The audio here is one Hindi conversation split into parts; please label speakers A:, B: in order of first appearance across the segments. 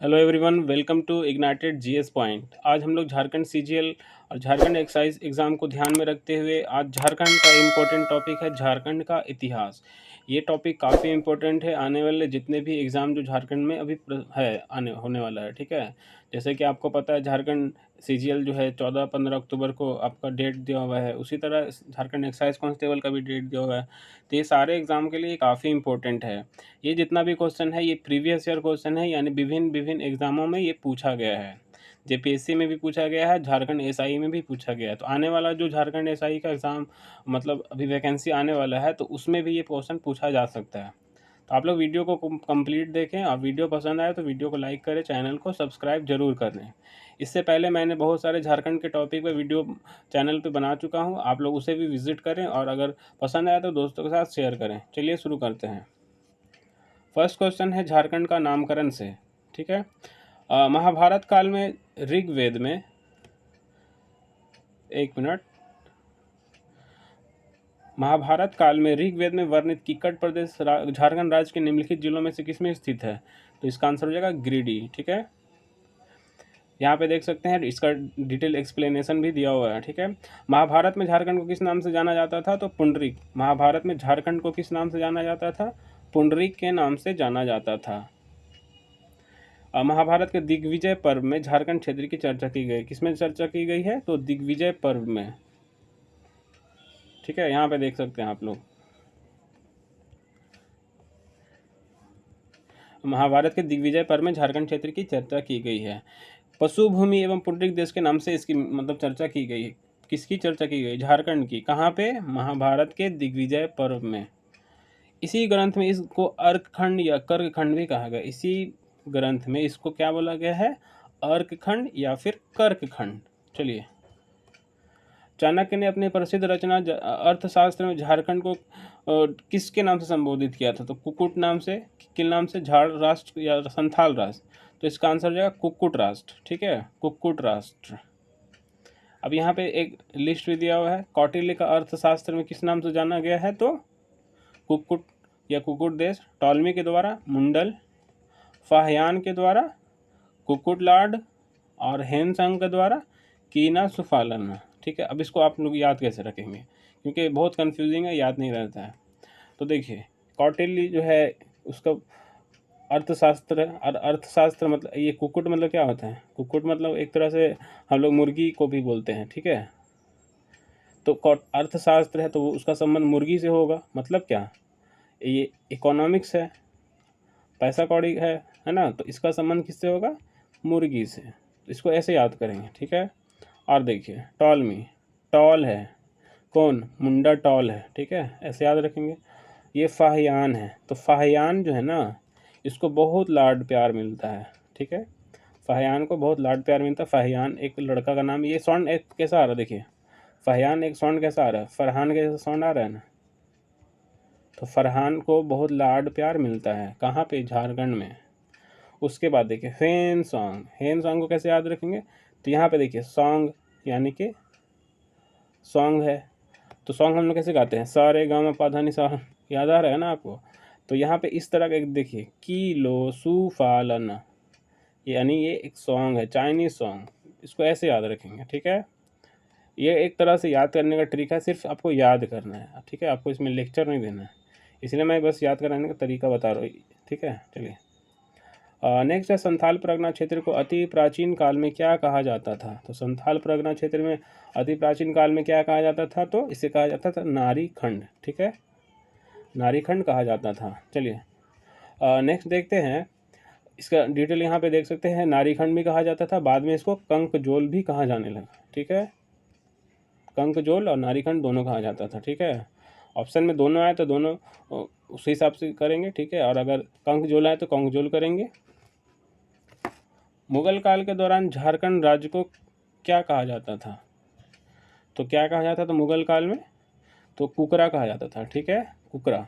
A: Hello everyone, welcome to ignited GS point. आज हम लोग झारखंड सीजीएल और झारखंड एक्साइज एग्ज़ाम को ध्यान में रखते हुए आज झारखंड का इम्पोर्टेंट टॉपिक है झारखंड का इतिहास। ये टॉपिक काफ़ी इम्पोर्टेंट है, आने वाले जितने भी एग्ज़ाम जो झारखंड में अभी है आने होने वाला है। ठीक है, जैसे कि आपको पता है झारखंड सीजीएल जो है 14-15 अक्टूबर को आपका डेट दिया हुआ है, उसी तरह झारखंड एक्साइज कांस्टेबल का भी डेट दिया हुआ है। तो ये सारे एग्ज़ाम के लिए काफ़ी इम्पोर्टेंट है। ये जितना भी क्वेश्चन है ये प्रीवियस ईयर क्वेश्चन है, यानी विभिन्न विभिन्न एग्जामों में ये पूछा गया है। जेपीएससी में भी पूछा गया है, झारखंड एसआई में भी पूछा गया है। तो आने वाला जो झारखंड एसआई का एग्ज़ाम मतलब अभी वैकेंसी आने वाला है, तो उसमें भी ये क्वेश्चन पूछा जा सकता है। तो आप लोग वीडियो को कंप्लीट देखें और वीडियो पसंद आए तो वीडियो को लाइक करें, चैनल को सब्सक्राइब जरूर कर लें। इससे पहले मैंने बहुत सारे झारखंड के टॉपिक पे वीडियो चैनल पे बना चुका हूँ, आप लोग उसे भी विजिट करें और अगर पसंद आए तो दोस्तों के साथ शेयर करें। चलिए शुरू करते हैं। फर्स्ट क्वेश्चन है झारखंड का नामकरण से। ठीक है, महाभारत काल में ऋग्वेद में, एक मिनट, महाभारत काल में ऋग्वेद में वर्णित किक्कट प्रदेश झारखंड राज्य के निम्नलिखित जिलों में से किसमें स्थित है? तो इसका आंसर हो जाएगा गिरिडीह। ठीक है, यहाँ पे देख सकते हैं इसका डिटेल एक्सप्लेनेशन भी दिया हुआ है। ठीक है, महाभारत में झारखंड को किस नाम से जाना जाता था? तो पुंडरीक। महाभारत में झारखंड को किस नाम से जाना जाता था? पुंडरीक के नाम से जाना जाता था। महाभारत के दिग्विजय पर्व में झारखंड क्षेत्र की चर्चा की गई। किसमें चर्चा की गई है? तो दिग्विजय पर्व में। ठीक है, यहाँ पे देख सकते हैं आप लोग, महाभारत के दिग्विजय पर्व में झारखंड क्षेत्र की चर्चा की गई है। पशु भूमि एवं पुंडरीक देश के नाम से इसकी मतलब चर्चा की गई। किसकी चर्चा की गई? झारखंड की। कहाँ पे? महाभारत के दिग्विजय पर्व में। इसी ग्रंथ में इसको अर्कखंड या कर्कखंड भी कहा गया। इसी ग्रंथ में इसको क्या बोला गया है? अर्कखंड या फिर कर्कखंड। चलिए, चाणक्य ने अपनी प्रसिद्ध रचना अर्थशास्त्र में झारखंड को किसके नाम से संबोधित किया था? तो कुक्कुट नाम से, किन नाम से? झाड़ राष्ट्र या संथाल राष्ट्र। तो इसका आंसर हो जाएगा कुक्कुट राष्ट्र। ठीक है, कुक्कुट राष्ट्र। अब यहाँ पे एक लिस्ट भी दिया हुआ है। कौटिल्य का अर्थशास्त्र में किस नाम से जाना गया है? तो कुक्कुट या कुक्कुट देश। टॉलमी के द्वारा मुंडल, फाहयान के द्वारा कुक्कुटलाड और हेनसंग के द्वारा कीना सुफालन। ठीक है, अब इसको आप लोग याद कैसे रखेंगे, क्योंकि बहुत कंफ्यूजिंग है, याद नहीं रहता है। तो देखिए, कौटिल्य जो है उसका अर्थशास्त्र, और अर्थशास्त्र मतलब ये कुक्कुट मतलब क्या होता है? कुक्कुट मतलब एक तरह से हम लोग मुर्गी को भी बोलते हैं। ठीक है, तो अर्थशास्त्र है तो उसका संबंध मुर्गी से होगा। मतलब क्या? ये इकोनॉमिक्स है, पैसा कौड़ी है ना, तो इसका संबंध किससे होगा? मुर्गी से। तो इसको ऐसे याद करेंगे। ठीक है, और देखिए टॉलमी, टॉल है कौन? मुंडा टॉल है। ठीक है, ऐसे याद रखेंगे। ये फाहियान है, तो फाहियान जो है ना, इसको बहुत लाड प्यार मिलता है। ठीक है, फाहियान को बहुत लाड प्यार मिलता है। फाहियान एक लड़का का नाम। ये साउंड एक कैसा आ रहा है? देखिए, फाहियान एक साउंड कैसा आ रहा है? फरहान का जैसा साउंड आ रहा है ना। तो फरहान को बहुत लाड प्यार मिलता है। कहाँ पे? झारखंड में। उसके बाद देखिए हेन सॉन्ग। हेन सॉन्ग को कैसे याद रखेंगे? तो यहाँ पे देखिए सॉन्ग यानी कि सॉन्ग है, तो सॉन्ग हम लोग कैसे गाते हैं? सा रे गा मा पा धा नि सा। याद आ रहा है ना आपको? तो यहाँ पे इस तरह का एक देखिए, किलो सू फा लन, यानी ये एक सॉन्ग है, चाइनीज सॉन्ग। इसको ऐसे याद रखेंगे। ठीक है, ये एक तरह से याद करने का ट्रिक है, सिर्फ आपको याद करना है। ठीक है, आपको इसमें लेक्चर नहीं देना है, इसलिए मैं बस याद कराने का तरीका बता रहा हूँ। ठीक है, चलिए नेक्स्ट है, संथाल परगना क्षेत्र को अति प्राचीन काल में क्या कहा जाता था? तो संथाल परगना क्षेत्र में अति प्राचीन काल में क्या कहा जाता था? तो इसे कहा जाता था नारी खंड। ठीक है, नारी खंड कहा जाता था। चलिए नेक्स्ट देखते हैं, इसका डिटेल यहाँ पे देख सकते हैं। नारी खंड भी कहा जाता था, बाद में इसको कंकजोल भी कहा जाने लगा। ठीक है, कंकजोल और नारी खंड दोनों कहा जाता था। ठीक है, ऑप्शन में दोनों आए तो दोनों उसी हिसाब से करेंगे। ठीक है, और अगर कंकजोल आए तो कंकजोल करेंगे। मुगल काल के दौरान झारखंड राज्य को क्या कहा जाता था? तो क्या कहा जाता था मुगल काल में? तो कुकरा कहा जाता था। ठीक है, कुकरा।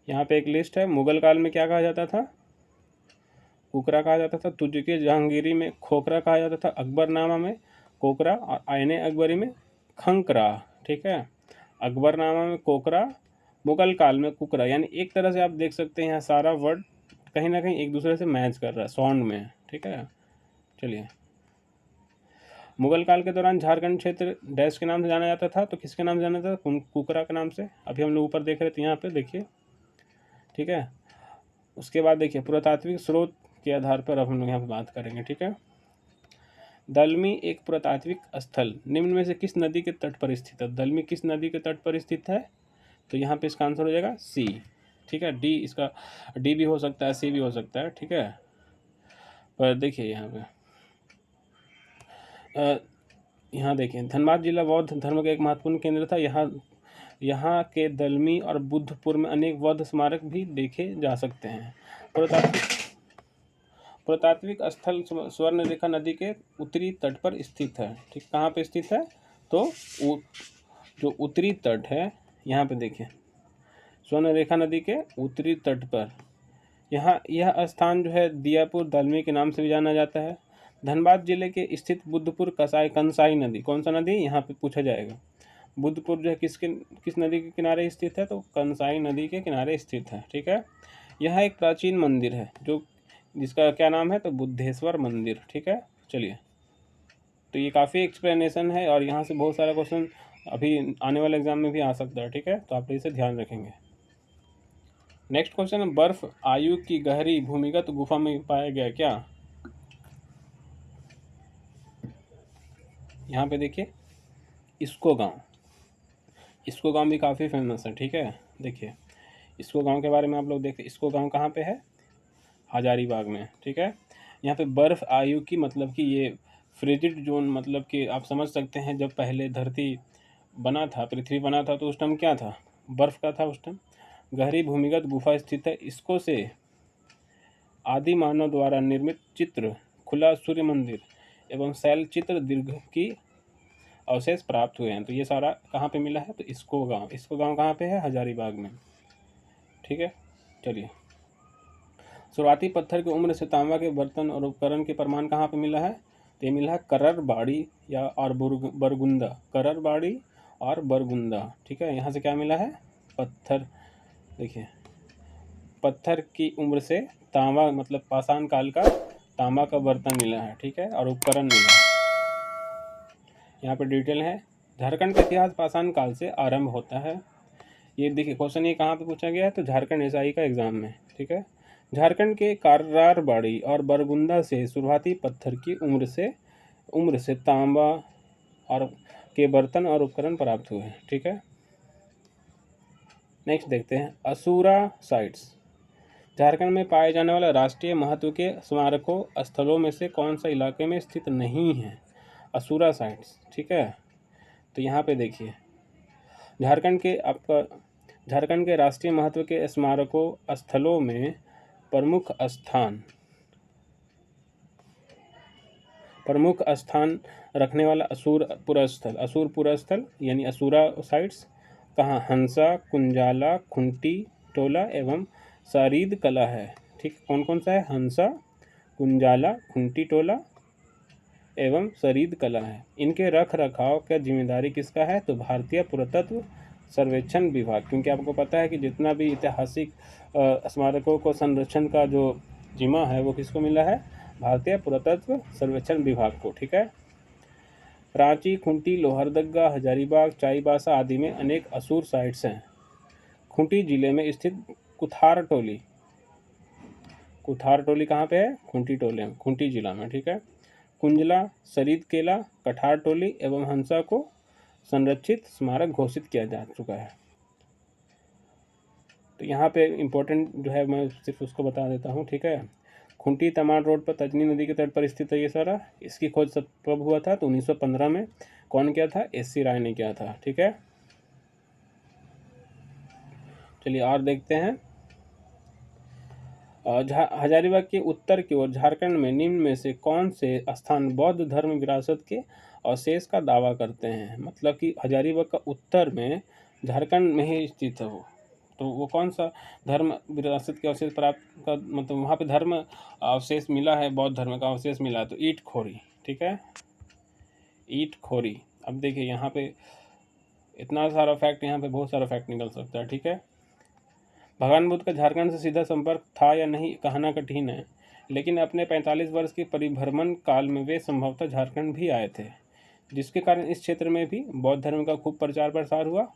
A: यहाँ पे एक लिस्ट है, मुगल काल में क्या कहा जाता था? कुकरा कहा जाता था। तुर्की जहांगीरी में खोखरा कहा जाता था, अकबरनामा में कोकरा और आईने अकबरी में खंकरा। ठीक है, अकबरनामा में कोकरा मुगल काल में कुकरा, यानी एक तरह से आप देख सकते हैं यहाँ सारा वर्ड कहीं ना कहीं एक दूसरे से मैच कर रहा है, साउंड में, ठीक है। चलिए, मुगल काल के दौरान झारखंड क्षेत्र डैश के नाम से जाना जाता था, तो किसके नाम से जाना जाता था? कुकरा के नाम से। अभी हम लोग ऊपर देख रहे थे, यहाँ पे देखिए, ठीक है। उसके बाद देखिए, पुरातात्विक स्रोत के आधार पर अब हम लोग यहाँ पे बात करेंगे, ठीक है। दलमी एक पुरातात्विक स्थल निम्न में से किस नदी के तट पर स्थित है? दलमी किस नदी के तट पर स्थित है? तो यहाँ पे इसका आंसर हो जाएगा सी, ठीक है। डी, इसका डी भी हो सकता है, सी भी हो सकता है, ठीक है। पर देखिए यहाँ पे यहाँ देखिए, धनबाद जिला बौद्ध धर्म का एक महत्वपूर्ण केंद्र था। यहाँ के दलमी और बुद्धपुर में अनेक बौद्ध स्मारक भी देखे जा सकते हैं। पुरातात्विक स्थल स्वर्णरेखा नदी के उत्तरी तट पर स्थित है, ठीक। कहाँ पे स्थित है? तो जो उत्तरी तट है, यहाँ पे देखिए, स्वर्णरेखा नदी के उत्तरी तट पर यहाँ यह स्थान जो है दियापुर दलमी के नाम से भी जाना जाता है। धनबाद जिले के स्थित बुद्धपुर कंसाई नदी, कौन सा नदी यहाँ पे पूछा जाएगा? बुद्धपुर जो है किस नदी के किनारे स्थित है? तो कंसाई नदी के किनारे स्थित है, ठीक है। यह एक प्राचीन मंदिर है जिसका क्या नाम है? तो बुद्धेश्वर मंदिर, ठीक है। चलिए, तो ये काफ़ी एक्सप्लेनेशन है और यहाँ से बहुत सारा क्वेश्चन अभी आने वाले एग्जाम में भी आ सकता है, ठीक है। तो आप इसे ध्यान रखेंगे। नेक्स्ट क्वेश्चन है, बर्फ आयु की गहरी भूमिगत गुफा में पाया गया क्या? यहाँ पे देखिए, इसको गांव भी काफ़ी फेमस है, ठीक है। देखिए, इसको गांव के बारे में आप लोग देखते, इसको गांव कहाँ पे है? हजारीबाग में, ठीक है। यहाँ पे बर्फ आयु की मतलब कि ये फ्रिजिड जोन, मतलब कि आप समझ सकते हैं जब पहले धरती बना था, पृथ्वी बना था, तो उस टाइम क्या था? बर्फ का था उस टाइम। गहरी भूमिगत गुफा स्थित है, इसको से आदि मानव द्वारा निर्मित चित्र, खुला सूर्य मंदिर एवं शैल चित्र दीर्घ की अवशेष प्राप्त हुए हैं। तो ये सारा कहाँ पे मिला है? तो इसको गांव कहाँ पे है? हजारीबाग में, ठीक है। चलिए, शुरुआती पत्थर की उम्र से तांबा के बर्तन और उपकरण के प्रमाण कहाँ पे मिला है? तो ये मिला है कररबाड़ी या और बरगुंदा, कररबाड़ी और बरगुंदा, ठीक है। यहाँ से क्या मिला है? पत्थर, देखिए, पत्थर की उम्र से तांबा, मतलब पाषाण काल का तांबा का बर्तन मिला है, ठीक है, और उपकरण मिला है। यहाँ पे डिटेल है, झारखंड का इतिहास पाषाण काल से आरंभ होता है। ये देखिए क्वेश्चन, ये कहाँ पे पूछा गया है? तो झारखंड एसआई का एग्जाम में, ठीक है। झारखंड के करारबाड़ी और बरगुंदा से शुरुआती पत्थर की उम्र से तांबा और के बर्तन और उपकरण प्राप्त हुए हैं, ठीक है। नेक्स्ट देखते हैं, असुरा साइट्स। झारखंड में पाए जाने वाला राष्ट्रीय महत्व के स्मारकों स्थलों में से कौन सा इलाके में स्थित नहीं है? असुरा साइट्स, ठीक है। तो यहाँ पे देखिए, झारखंड के राष्ट्रीय महत्व के स्मारकों स्थलों में प्रमुख स्थान रखने वाला असुरपुरा स्थल यानी असुरा साइट्स कहाँ? हंसा, कुंजाला, खुंटी टोला एवं सारीद कला है, ठीक। कौन कौन सा है? हंसा, कुंजाला, खुंटी टोला एवं सरीद कला है। इनके रख रखाव का जिम्मेदारी किसका है? तो भारतीय पुरातत्व सर्वेक्षण विभाग, क्योंकि आपको पता है कि जितना भी ऐतिहासिक स्मारकों को संरक्षण का जो जिम्मा है वो किसको मिला है? भारतीय पुरातत्व सर्वेक्षण विभाग को, ठीक है। रांची, खूंटी, लोहरदगा, हजारीबाग, चाईबासा आदि में अनेक असुर साइट्स हैं। खूंटी जिले में स्थित कुथार टोली कहाँ पे है? खूंटी जिला में, ठीक है। कुंजला, सरीद केला, कठार टोली एवं हंसा को संरक्षित स्मारक घोषित किया जा चुका है। तो यहाँ पे इम्पोर्टेंट जो है मैं सिर्फ उसको बता देता हूँ, ठीक है। खूंटी तमाड़ रोड पर तजनी नदी के तट पर स्थित है ये सारा। इसकी खोज कब हुआ था? तो 1915 में। कौन किया था? एस.सी. राय ने किया था, ठीक है। चलिए और देखते हैं, हजारीबाग के उत्तर की ओर झारखंड में निम्न में से कौन से स्थान बौद्ध धर्म विरासत के अवशेष का दावा करते हैं? मतलब कि हजारीबाग का उत्तर में झारखंड में ही स्थित है वो, तो वो कौन सा धर्म विरासत के अवशेष प्राप्त का, मतलब वहाँ पे धर्म अवशेष मिला है, बौद्ध धर्म का अवशेष मिला है? तो ईट खोरी, ठीक है, ईट खोरी। अब देखिए यहाँ पे इतना सारा फैक्ट, यहाँ पे बहुत सारा फैक्ट निकल सकता है, ठीक है। भगवान बुद्ध का झारखंड से सीधा संपर्क था या नहीं कहना कठिन है, लेकिन अपने 45 वर्ष के परिभ्रमण काल में वे संभवतः झारखंड भी आए थे, जिसके कारण इस क्षेत्र में भी बौद्ध धर्म का खूब प्रचार प्रसार हुआ।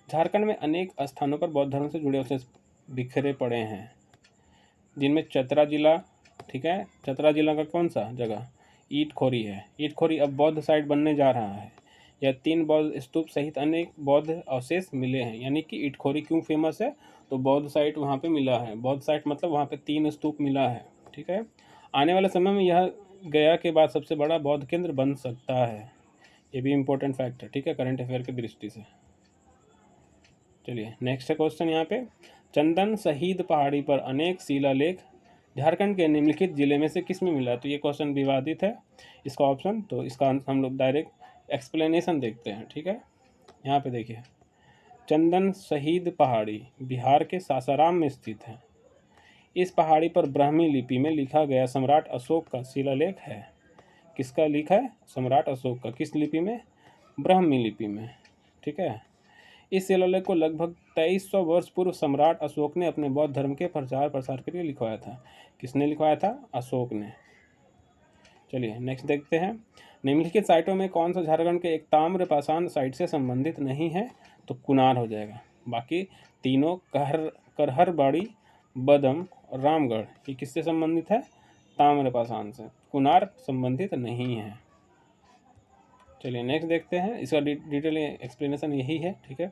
A: झारखंड में अनेक स्थानों पर बौद्ध धर्म से जुड़े अवशेष बिखरे पड़े हैं, जिनमें चतरा जिला, ठीक है, चतरा जिला का कौन सा जगह, ईटखोरी है। ईटखोरी अब बौद्ध साइट बनने जा रहा है। यह 3 बौद्ध स्तूप सहित अनेक बौद्ध अवशेष मिले हैं। यानी कि ईटखोरी क्यों फेमस है, तो बौद्ध साइट वहाँ पे मिला है। बौद्ध साइट मतलब वहाँ पे 3 स्तूप मिला है, ठीक है। आने वाले समय में यह गया के बाद सबसे बड़ा बौद्ध केंद्र बन सकता है। ये भी इम्पोर्टेंट फैक्ट है, ठीक है, करंट अफेयर की दृष्टि से। चलिए नेक्स्ट है क्वेश्चन यहाँ पे, चंदन शहीद पहाड़ी पर अनेक शिलालेख झारखंड के निम्नलिखित जिले में से किस में मिला। तो ये क्वेश्चन विवादित है, इसका ऑप्शन, तो इसका हम लोग डायरेक्ट एक्सप्लेनेशन देखते हैं, ठीक है। यहाँ पे देखिए, चंदन शहीद पहाड़ी बिहार के सासाराम में स्थित है। इस पहाड़ी पर ब्राह्मी लिपि में लिखा गया सम्राट अशोक का शिलालेख है। किसका लिखा है, सम्राट अशोक का, किस लिपि में, ब्राह्मी लिपि में, ठीक है। इस शिलालेख को लगभग 2300 वर्ष पूर्व सम्राट अशोक ने अपने बौद्ध धर्म के प्रचार प्रसार के लिए लिखवाया था। किसने लिखवाया था, अशोक ने। चलिए नेक्स्ट देखते हैं, निम्नलिखित साइटों में कौन सा झारखंड के एक ताम्र पाषाण साइट से संबंधित नहीं है। तो कुनार हो जाएगा। बाकी तीनों करहरबाड़ी, बदम और रामगढ़ ये किससे संबंधित है, ताम्र पाषाण से। कुनार संबंधित नहीं है। चलिए नेक्स्ट देखते हैं, इसका डिटेल एक्सप्लेनेशन यही है, ठीक है।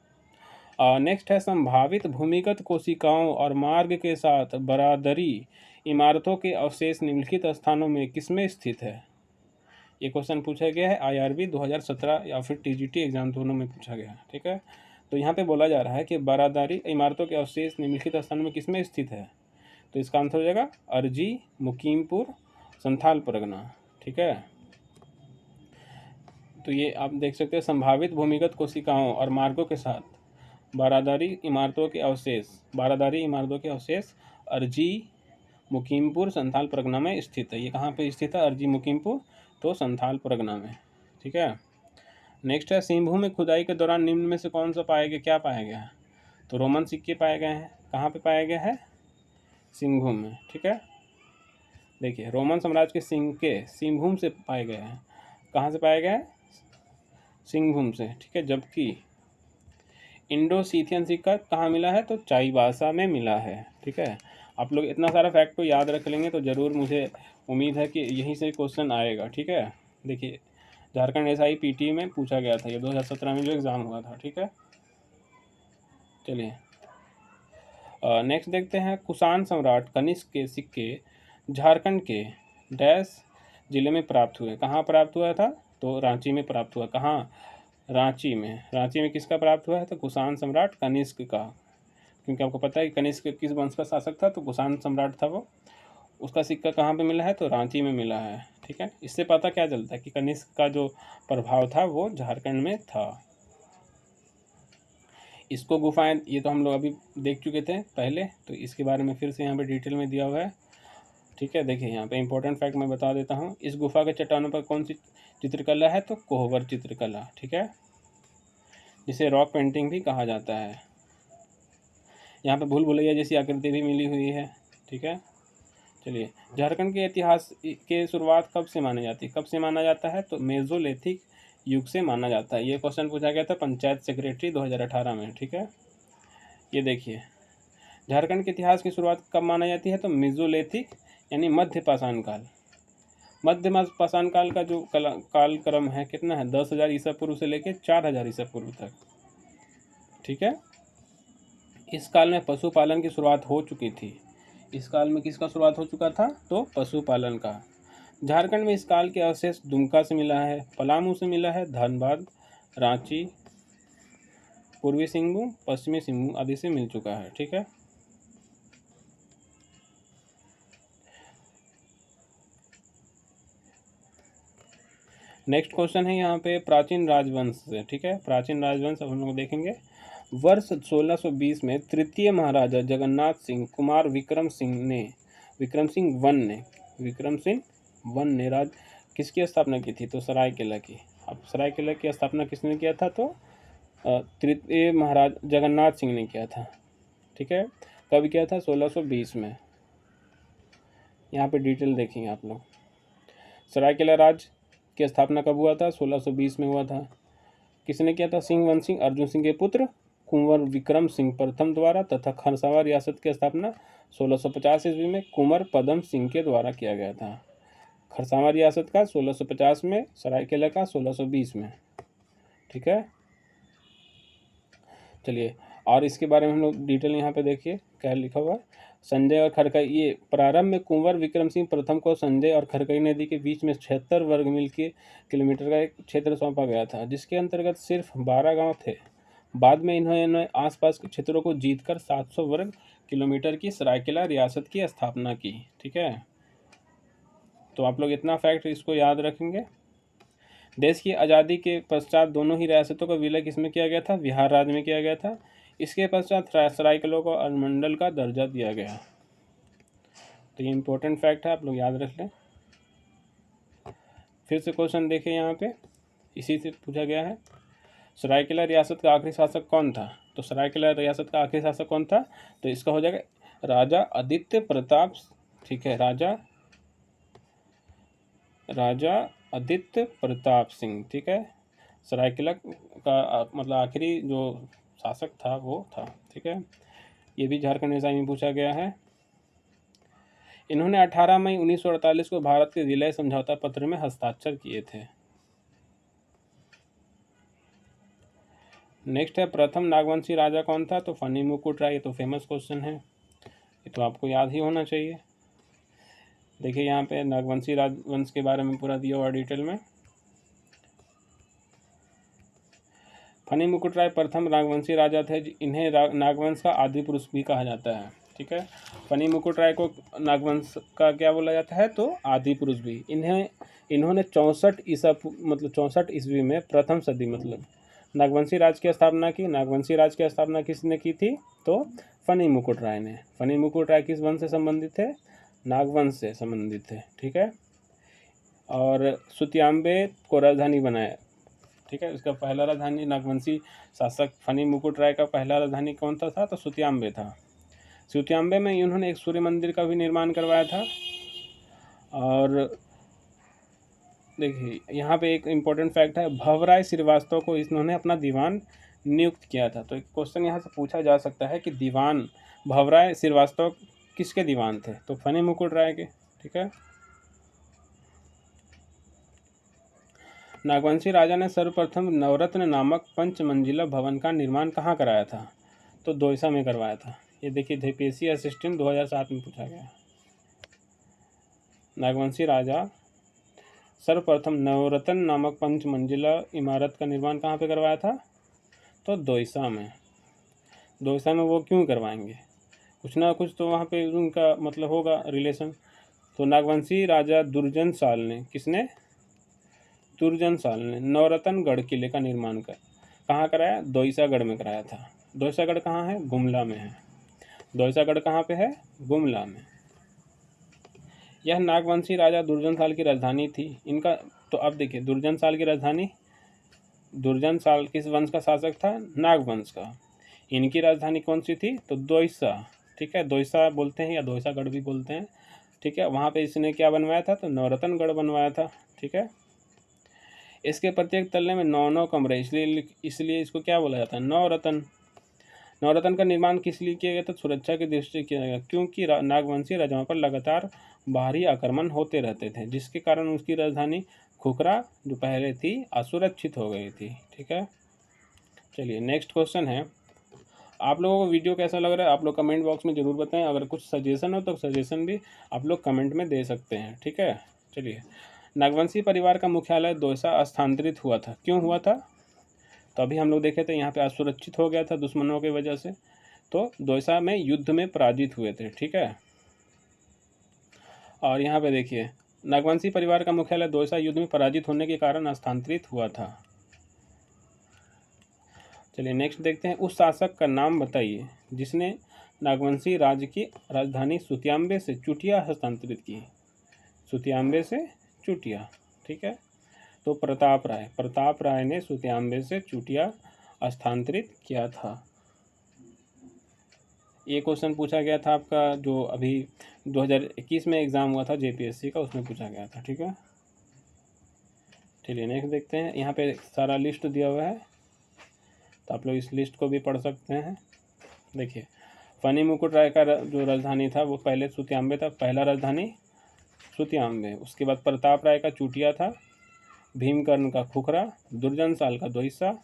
A: नेक्स्ट है, संभावित भूमिगत कोशिकाओं और मार्ग के साथ बरादरी इमारतों के अवशेष निम्नलिखित स्थानों में किसमें स्थित है। ये क्वेश्चन पूछा गया है IRB 2017 या फिर TGT एग्जाम, दोनों में पूछा गया है, ठीक है। तो यहाँ पे बोला जा रहा है कि बरादरी इमारतों के अवशेष निम्नलिखित स्थानों में किसमें स्थित है। तो इसका आंसर हो जाएगा अर्जी, मुकीमपुर, संथाल परगना, ठीक है। तो ये आप देख सकते हैं, संभावित भूमिगत कोशिकाओं और मार्गों के साथ बारादारी इमारतों के अवशेष अर्जी, मुकीमपुर, संथाल परगना में स्थित है। ये कहाँ पे स्थित है, अर्जी, मुकीमपुर, तो संथाल परगना में, ठीक है। नेक्स्ट है, सिंहभूम में खुदाई के दौरान निम्न में से कौन सा पाया गया, क्या पाया गया है। तो रोमन सिक्के पाए गए हैं। कहाँ पे पाया गया है, सिंहभूम में, ठीक है। देखिए, रोमन साम्राज्य के सिक्के सिंहभूम से पाए गए हैं। कहाँ से पाया गया है, सिंहभूम से, ठीक है। जबकि इंडो सीथियन सिक्का कहाँ मिला है, तो चाईबासा में मिला है, ठीक है। आप लोग इतना सारा फैक्ट को याद रख लेंगे तो ज़रूर, मुझे उम्मीद है कि यहीं से क्वेश्चन आएगा, ठीक है। देखिए, झारखंड SIPT में पूछा गया था, ये 2017 में जो एग्ज़ाम हुआ था, ठीक है। चलिए नेक्स्ट देखते हैं, कुषाण सम्राट कनिष्क के सिक्के झारखंड के डैश जिले में प्राप्त हुए। कहाँ प्राप्त हुआ था, तो रांची में प्राप्त हुआ। कहाँ, रांची में। रांची में किसका प्राप्त हुआ है, तो कुषाण सम्राट कनिष्क का, क्योंकि आपको पता है कि कनिष्क किस वंश का शासक था, तो कुषाण सम्राट था वो। उसका सिक्का कहाँ पे मिला है, तो रांची में मिला है, ठीक है। इससे पता क्या चलता है कि कनिष्क का जो प्रभाव था वो झारखंड में था। इसको गुफाएं, ये तो हम लोग अभी देख चुके थे पहले, तो इसके बारे में फिर से यहाँ पे डिटेल में दिया हुआ है, ठीक है। देखिए यहाँ पे इंपॉर्टेंट फैक्ट मैं बता देता हूँ। इस गुफा के चट्टानों पर कौन सी चित्रकला है, तो कोहबर चित्रकला, ठीक है, जिसे रॉक पेंटिंग भी कहा जाता है। यहाँ पे भूल भुलैया जैसी आकृति भी मिली हुई है, ठीक है। चलिए, झारखंड के इतिहास के शुरुआत कब से मानी जाती है, कब से माना जाता है, तो मेसोलिथिक युग से माना जाता है। ये क्वेश्चन पूछा गया था पंचायत सेक्रेटरी 2018 में, ठीक है। ये देखिए, झारखंड के इतिहास की शुरुआत कब माना जाती है, तो मेसोलिथिक यानी मध्य पाषाण काल। मध्य पाषाण काल का जो कालक्रम है कितना है, 10,000 ईसा पूर्व से लेकर 4,000 ईसा पूर्व तक, ठीक है। इस काल में पशुपालन की शुरुआत हो चुकी थी। इस काल में किसका शुरुआत हो चुका था, तो पशुपालन का। झारखंड में इस काल के अवशेष दुमका से मिला है, पलामू से मिला है, धनबाद, रांची, पूर्वी सिंहभूम, पश्चिमी सिंहभूम आदि से मिल चुका है, ठीक है। नेक्स्ट क्वेश्चन है यहाँ पे प्राचीन राजवंश से, ठीक है। प्राचीन राजवंश अब हम लोग देखेंगे। वर्ष 1620 में तृतीय महाराजा जगन्नाथ सिंह कुमार विक्रम सिंह वन ने राज किसकी स्थापना की थी, तो सरायकेला की। अब सरायकेला की स्थापना किसने किया था, तो तृतीय महाराज जगन्नाथ सिंह ने किया था, ठीक है। कब किया था? 1620 में। यहाँ पे डिटेल देखेंगे आप लोग। सरायकेला राज्य की स्थापना कब हुआ था? 1620 में हुआ था। किसने किया था? सिंह वन सिंह, अर्जुन सिंह के पुत्र कुंवर विक्रम सिंह प्रथम द्वारा, तथा खरसावां रियासत की स्थापना 1650 ईस्वी में कुंवर पदम सिंह के द्वारा किया गया था। खरसावां रियासत का 1650 में, सरायकेला का 1620 में। ठीक है, चलिए और इसके बारे में हम लोग डिटेल यहाँ पे देखिए क्या लिखा हुआ है। संजय और खरकई, ये प्रारंभ में कुंवर विक्रम सिंह प्रथम को संजय और खरकई नदी के बीच में 76 वर्ग मील के किलोमीटर का एक क्षेत्र सौंपा गया था, जिसके अंतर्गत सिर्फ 12 गांव थे। बाद में इन्होंने आसपास के क्षेत्रों को जीतकर 700 वर्ग किलोमीटर की सरायकेला रियासत की स्थापना की। ठीक है, तो आप लोग इतना फैक्ट इसको याद रखेंगे। देश की आज़ादी के पश्चात दोनों ही रियासतों का विलय किसमें किया गया था? बिहार राज्य में किया गया था। इसके पश्चात सरायकेला को अनुमंडल का दर्जा दिया गया। तो ये इंपॉर्टेंट फैक्ट है, आप लोग याद रख लें। फिर से क्वेश्चन देखिए, यहाँ पे इसी से पूछा गया है, सरायकेला रियासत का आखिरी शासक कौन था? तो सरायकेला रियासत का आखिरी शासक कौन था? तो इसका हो जाएगा राजा आदित्य प्रताप। ठीक है, राजा आदित्य प्रताप सिंह। ठीक है, सरायकेला का मतलब आखिरी जो शासक था वो था। ठीक है, ये भी झारखंड एग्जाम में पूछा गया है। इन्होंने 18 मई 1948 को भारत के विलय समझौता पत्र में हस्ताक्षर किए थे। नेक्स्ट है, प्रथम नागवंशी राजा कौन था? तो फनी मुकुट राय। ये तो फेमस क्वेश्चन है, ये तो आपको याद ही होना चाहिए। देखिए यहाँ पे नागवंशी राजवंश के बारे में पूरा दिया हुआ डिटेल में। फनी मुकुट राय प्रथम नागवंशी राजा थे। इन्हें नागवंश का आदि पुरुष भी कहा जाता है। ठीक है, फनी मुकुट राय को नागवंश का क्या बोला जाता है? तो आदि पुरुष भी। इन्होंने 64 ईस्वी में प्रथम सदी मतलब नागवंशी राज की स्थापना की। नागवंशी राज की स्थापना किसने की थी? तो फनी मुकुट राय ने। फनी मुकुट राय किस वंश से संबंधित थे? नागवंश से संबंधित थे। ठीक है, और सुतियांबे को राजधानी बनाया। ठीक है, इसका पहला राजधानी नागवंशी शासक फनी मुकुट राय का पहला राजधानी कौन सा था? तो सुतियांबे था। सुतियांबे में इन्होंने एक सूर्य मंदिर का भी निर्माण करवाया था। और देखिए यहाँ पे एक इम्पोर्टेंट फैक्ट है, भवराय श्रीवास्तव को इन्होंने अपना दीवान नियुक्त किया था। तो एक क्वेश्चन यहाँ से पूछा जा सकता है कि दीवान भवराय श्रीवास्तव किसके दीवान थे? तो फनी मुकुट राय के। ठीक है, नागवंशी राजा ने सर्वप्रथम नवरत्न नामक पंचमंजिला भवन का निर्माण कहाँ कराया था? तो दोयसा में करवाया था। ये देखिए जेपीएससी असिस्टेंट 2007 में पूछा गया। नागवंशी राजा सर्वप्रथम नवरत्न नामक पंचमंजिला इमारत का निर्माण कहाँ पे करवाया था? तो दोयसा में। दोयसा में वो क्यों करवाएंगे? कुछ ना कुछ तो वहाँ पे उनका मतलब होगा रिलेशन। तो नागवंशी राजा दुर्जन साल ने, किसने? दुर्जन साल ने नवरत्नगढ़ किले का निर्माण कहाँ कराया? दोयसागढ़ में कराया था। दोयसागढ़ कहाँ है? गुमला में है। दोयसागढ़ कहाँ पे है? गुमला में। यह नागवंशी राजा दुर्जन साल की राजधानी थी। इनका तो अब देखिए, दुर्जन साल की राजधानी, दुर्जन साल किस वंश का शासक था? नागवंश का। इनकी राजधानी कौन सी थी? तो दोयसा। ठीक है, दोयसा बोलते हैं या दोयसागढ़ भी बोलते हैं। ठीक है, वहाँ पे इसने क्या बनवाया था? तो नवरत्नगढ़ बनवाया था। ठीक है, इसके प्रत्येक तल्ले में 9 कमरे, इसलिए इसको क्या बोला जाता है? नवरत्न। नवरत्न का निर्माण किस लिए किया गया था? सुरक्षा की दृष्टि से किया गया, क्योंकि नागवंशी राजाओं पर लगातार बाहरी आक्रमण होते रहते थे, जिसके कारण उसकी राजधानी खुखरा जो पहले थी असुरक्षित हो गई थी। ठीक है, चलिए नेक्स्ट क्वेश्चन है। आप लोगों को वीडियो कैसा लग रहा है आप लोग कमेंट बॉक्स में ज़रूर बताएं। अगर कुछ सजेशन हो तो सजेशन भी आप लोग कमेंट में दे सकते हैं। ठीक है, चलिए नागवंशी परिवार का मुख्यालय दोयसा स्थानांतरित हुआ था। क्यों हुआ था? तो अभी हम लोग देखे थे यहाँ पे असुरक्षित हो गया था दुश्मनों की वजह से, तो दोयसा में युद्ध में पराजित हुए थे। ठीक है, और यहाँ पे देखिए नागवंशी परिवार का मुख्यालय दोयसा युद्ध में पराजित होने के कारण स्थानांतरित हुआ था। चलिए नेक्स्ट देखते हैं, उस शासक का नाम बताइए जिसने नागवंशी राज्य की राजधानी सुतियांबे से चुटिया हस्तांतरित की। सुतियांबे से चुटिया। ठीक है, तो प्रताप राय। प्रताप राय ने सुतियांबे से चुटिया स्थानांतरित किया था। ये क्वेश्चन पूछा गया था आपका जो अभी 2021 में एग्ज़ाम हुआ था जेपीएससी का, उसमें पूछा गया था। ठीक है, चलिए नेक्स्ट देखते हैं। यहाँ पे सारा लिस्ट दिया हुआ है, तो आप लोग इस लिस्ट को भी पढ़ सकते हैं। देखिए, फनी मुकुट राय का जो राजधानी था वो पहले सुतियांबे था, पहला राजधानी सुतियांबे। उसके बाद प्रताप राय का चूटिया था, भीमकर्ण का खुखरा, दुर्जन साल का दोईसा,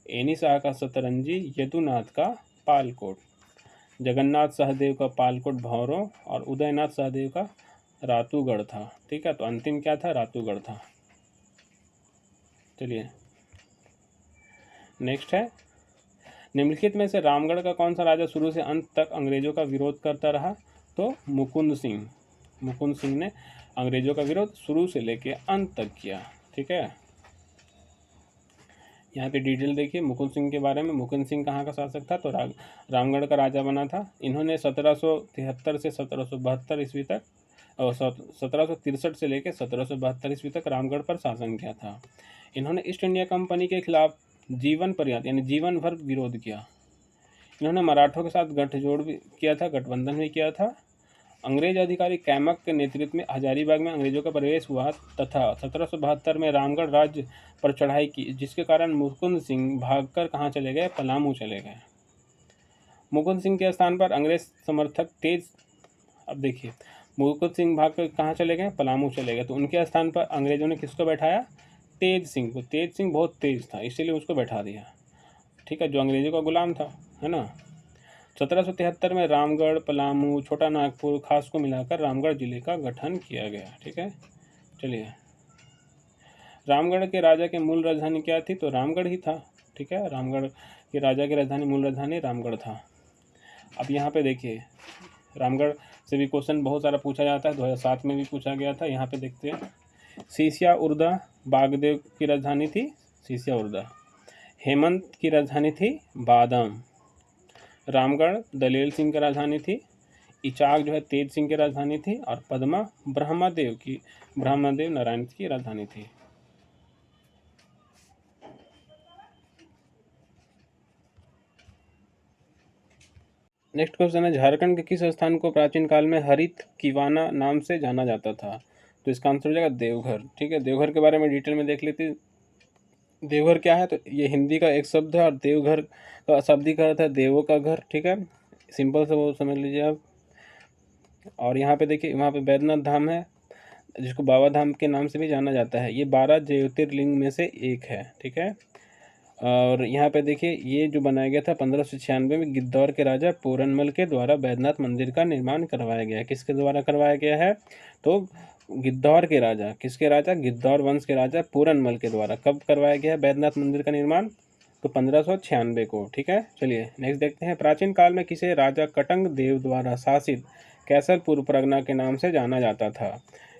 A: एनी शाह का सतरंजी, यदुनाथ का पालकोट, जगन्नाथ सहदेव का पालकोट भौरों और उदयनाथ सहदेव का रातूगढ़ था। ठीक है, तो अंतिम क्या था? रातूगढ़ था। चलिए नेक्स्ट है, निम्नलिखित में से रामगढ़ का कौन सा राजा शुरू से अंत तक अंग्रेजों का विरोध करता रहा? तो मुकुंद सिंह। मुकुंद सिंह ने अंग्रेजों का विरोध शुरू से लेकर अंत तक किया। ठीक है, यहाँ पे डिटेल देखिए मुकुंद सिंह के बारे में। मुकुंद सिंह कहाँ का शासक था? तो रामगढ़ का राजा बना था। इन्होंने 1773 से 1772 ईस्वी तक और 1763 से लेकर 1772 ईस्वी तक रामगढ़ पर शासन किया था। इन्होंने ईस्ट इंडिया कंपनी के खिलाफ जीवन पर्यंत यानी जीवन भर विरोध किया। इन्होंने मराठों के साथ गठजोड़ भी किया था, गठबंधन भी किया था। अंग्रेज अधिकारी कैमक के नेतृत्व में हजारीबाग में अंग्रेजों का प्रवेश हुआ तथा 1772 में रामगढ़ राज्य पर चढ़ाई की, जिसके कारण मुकुंद सिंह भागकर कहाँ चले गए? पलामू चले गए। मुकुंद सिंह के स्थान पर अंग्रेज समर्थक तेज, अब देखिए मुकुंद सिंह भागकर कहाँ चले गए? पलामू चले गए। तो उनके स्थान पर अंग्रेजों ने किसको बैठाया? तेज सिंह को। तेज सिंह बहुत तेज था, इसीलिए उसको बैठा दिया। ठीक है, जो अंग्रेजों का गुलाम था, है ना। 1773 में रामगढ़, पलामू, छोटा नागपुर खास को मिलाकर रामगढ़ जिले का गठन किया गया। ठीक है, चलिए रामगढ़ के राजा के मूल राजधानी क्या थी? तो रामगढ़ ही था। ठीक है, रामगढ़ के राजा की राजधानी, मूल राजधानी रामगढ़ था। अब यहाँ पे देखिए, रामगढ़ से भी क्वेश्चन बहुत सारा पूछा जाता है, 2007 में भी पूछा गया था। यहाँ पे देखते हैं, सीसिया उर्दा बागदेव की राजधानी थी, सीसिया उर्दा। हेमंत की राजधानी थी बादाम। रामगढ़ दलेल सिंह की राजधानी थी। इचाक जो है तेज सिंह की राजधानी थी। और पद्मा ब्रह्मदेव नारायण की राजधानी थी। नेक्स्ट क्वेश्चन है, झारखंड के किस स्थान को प्राचीन काल में हरित कीवाना नाम से जाना जाता था? तो इसका आंसर हो जाएगा देवघर। ठीक है, देवघर के बारे में डिटेल में देख लेते। देवघर क्या है? तो ये हिंदी का एक शब्द है और देवघर का शाब्दिक अर्थ है देवों का घर। ठीक है, सिंपल से वो समझ लीजिए आप। और यहाँ पे देखिए, वहाँ पे बैद्यनाथ धाम है, जिसको बाबा धाम के नाम से भी जाना जाता है। ये 12 ज्योतिर्लिंग में से एक है। ठीक है, और यहाँ पे देखिए, ये जो बनाया गया था 1596 में गिद्धौर के राजा पूरनमल के द्वारा बैद्यनाथ मंदिर का निर्माण करवाया गया है। किसके द्वारा करवाया गया है? तो गिद्धौर के राजा, किसके राजा? गिद्धौर वंश के राजा पूरनमल के द्वारा। कब करवाया गया है बैद्यनाथ मंदिर का निर्माण? तो 1596 को। ठीक है, चलिए नेक्स्ट देखते हैं, प्राचीन काल में किसे राजा कटंग देव द्वारा शासित कैसरपुर परगना के नाम से जाना जाता था?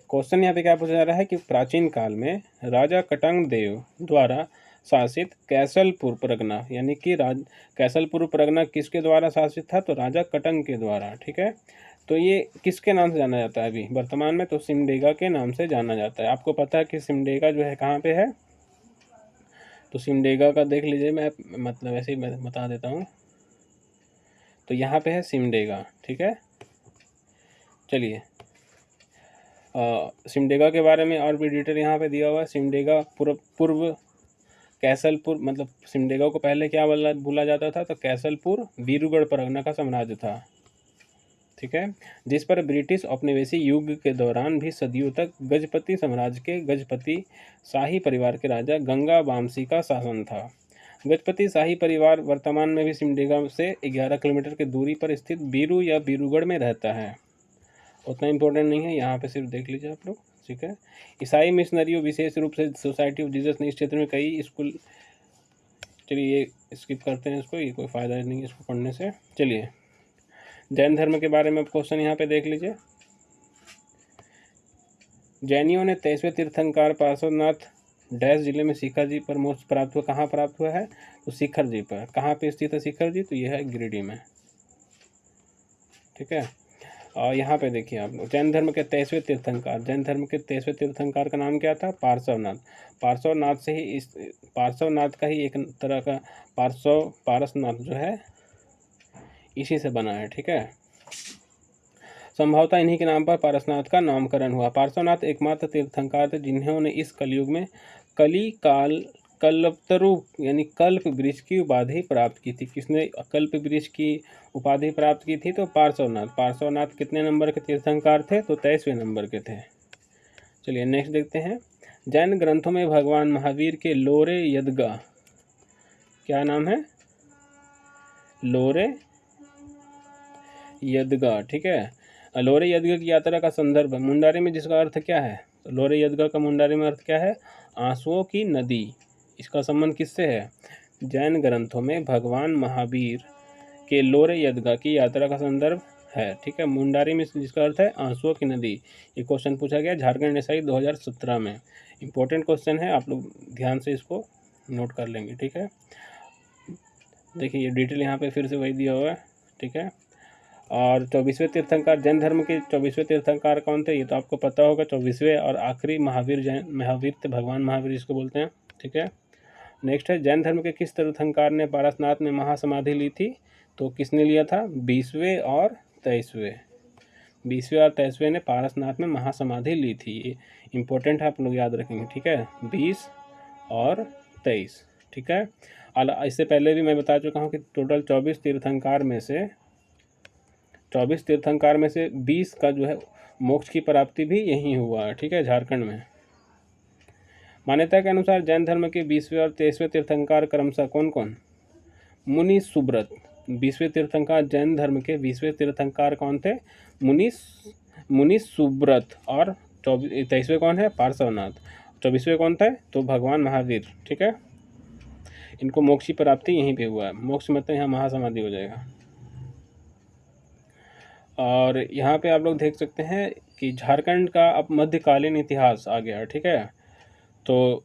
A: क्वेश्चन यहाँ पे क्या पूछा जा रहा है कि प्राचीन काल में राजा कटंग देव द्वारा शासित कैसलपुर परगना, यानी कि कैसलपुर परगना किसके द्वारा शासित था? तो राजा कटंग के द्वारा। ठीक है, तो ये किसके नाम से जाना जाता है अभी वर्तमान में? तो सिमडेगा के नाम से जाना जाता है। आपको पता है कि सिमडेगा जो है कहाँ पे है? तो सिमडेगा का देख लीजिए, मैं मतलब ऐसे ही मैं बता देता हूँ। तो यहाँ पे है सिमडेगा। ठीक है, चलिए सिमडेगा के बारे में और भी डिटेल यहाँ पे दिया हुआ है। सिमडेगा पूर्व कैसलपुर, मतलब सिमडेगा को पहले क्या बोला जाता था? तो कैसलपुर बीरूगढ़ परगना का साम्राज्य था। ठीक है, जिस पर ब्रिटिश औपनिवेशिक युग के दौरान भी सदियों तक गजपति साम्राज्य के गजपति शाही परिवार के राजा गंगा वामसी का शासन था। गजपति शाही परिवार वर्तमान में भी सिमडेगा से 11 किलोमीटर की दूरी पर स्थित बीरू या बीरूगढ़ में रहता है। उतना इम्पोर्टेंट नहीं है, यहाँ पे सिर्फ देख लीजिए आप लोग। ठीक है, ईसाई मिशनरियों विशेष रूप से सोसाइटी ऑफ जीसस ने इस क्षेत्र में कई स्कूल, चलिए ये स्किप करते हैं इसको, ये कोई फ़ायदा नहीं है इसको पढ़ने से। चलिए जैन धर्म के बारे में क्वेश्चन यहाँ पे देख लीजिए। जैनियों ने 23वें तीर्थंकर पार्श्वनाथ डैश जिले में शिखर जी पर मोक्ष प्राप्त हुआ। कहाँ प्राप्त हुआ है? तो शिखर जी पर। कहाँ पे स्थित है शिखर जी? तो यह है गिरिडीह में। ठीक है, और यहाँ पे देखिए आप लोग, जैन धर्म के 23वें तीर्थंकर, जैन धर्म के 23वें तीर्थंकर का नाम क्या था? पार्श्वनाथ। पार्श्वनाथ से ही इस पार्श्वनाथ का ही एक तरह का पारसनाथ जो है, इसी से बना है, ठीक है। संभवतः इन्हीं के नाम पर पारसनाथ का नामकरण हुआ। पार्श्वनाथ एकमात्र तीर्थंकर थे जिन्होंने इस कलयुग में कली काल कल्पतरु यानी कल्प वृक्ष की उपाधि प्राप्त की थी। किसने कल्प वृक्ष की उपाधि प्राप्त की थी? तो पार्श्वनाथ। पार्श्वनाथ कितने नंबर के तीर्थंकर थे? तो 23वें नंबर के थे। चलिए नेक्स्ट देखते हैं। जैन ग्रंथों में भगवान महावीर के लोरे यदगा, क्या नाम है? लोरे यदगा, ठीक है। लोरे यदगा की यात्रा का संदर्भ मुंडारी में, जिसका अर्थ क्या है? तो लोरे यदगा का मुंडारी में अर्थ क्या है? आंसुओं की नदी। इसका संबंध किससे है? जैन ग्रंथों में भगवान महावीर के लोरे यदगा की यात्रा का संदर्भ है, ठीक है। मुंडारी में जिसका अर्थ है आंसुओं की नदी। ये क्वेश्चन पूछा गया झारखंड एसआई 2017 में। इंपॉर्टेंट क्वेश्चन है, आप लोग ध्यान से इसको नोट कर लेंगे, ठीक है। देखिए ये डिटेल यहाँ पे फिर से वही दिया हुआ है, ठीक है। और 24वें तीर्थंकर, जैन धर्म के 24वें तीर्थंकर कौन थे? ये तो आपको पता होगा। 24वें और आखिरी महावीर थे, भगवान महावीर इसको बोलते हैं, ठीक है। नेक्स्ट है, जैन धर्म के किस तीर्थंकर ने पारसनाथ में महासमाधि ली थी? तो किसने लिया था? 20वें और 23वें। 20वें और 23वें ने पारसनाथ में महासमाधि ली थी। ये इंपॉर्टेंट है, आप लोग याद रखेंगे, ठीक है। 20 और 23, ठीक है। इससे पहले भी मैं बता चुका हूँ कि टोटल 24 तीर्थंकर में से 20 का जो है मोक्ष की प्राप्ति भी यहीं हुआ है, ठीक है, झारखंड में। मान्यता के अनुसार जैन धर्म के 20वें और 23वें तीर्थंकर क्रमशः कौन कौन? मुनि सुब्रत। 20वें तीर्थंकर, जैन धर्म के 20वें तीर्थंकर कौन थे? मुनि सुब्रत। और 23वें कौन है? पार्श्वनाथ। 24वें कौन थे? तो भगवान महावीर, ठीक है। इनको मोक्ष की प्राप्ति यहीं पे हुआ है। मोक्ष मतलब यहाँ महासमाधि हो जाएगा। और यहाँ पे आप लोग देख सकते हैं कि झारखंड का अब मध्यकालीन इतिहास आ गया, ठीक है। तो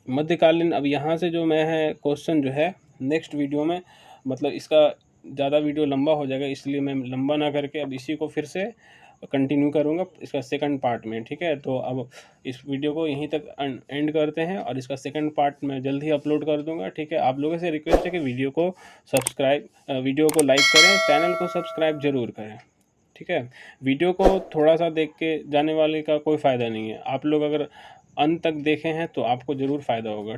A: मध्यकालीन, अब यहाँ से जो मैं है क्वेश्चन जो है नेक्स्ट वीडियो में, मतलब इसका ज़्यादा वीडियो लंबा हो जाएगा, इसलिए मैं लंबा ना करके अब इसी को फिर से कंटिन्यू करूँगा इसका सेकंड पार्ट में, ठीक है। तो अब इस वीडियो को यहीं तक एंड करते हैं और इसका सेकंड पार्ट मैं जल्द ही अपलोड कर दूंगा, ठीक है। आप लोगों से रिक्वेस्ट है कि वीडियो को लाइक करें, चैनल को सब्सक्राइब जरूर करें, ठीक है। वीडियो को थोड़ा सा देख के जाने वाले का कोई फ़ायदा नहीं है। आप लोग अगर अंत तक देखे हैं तो आपको ज़रूर फ़ायदा होगा।